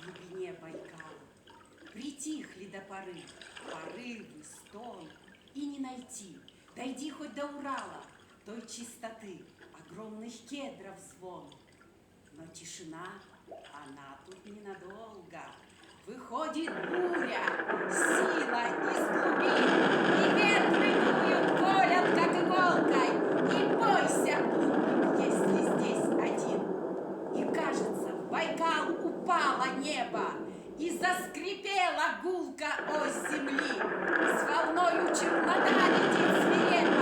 глубине Байкала. Притихли до поры порывы, стон, и не найти, дойди хоть до Урала, той чистоты огромных кедров звон. Но тишина, она тут ненадолго. Выходит буря, сила из глубин, и ветры дуют, колят, как иголкой. Не бойся, путник, если здесь один. И кажется, в Байкал упало небо, и заскрипела гулка ось земли. С волною Чернота летит свирепо,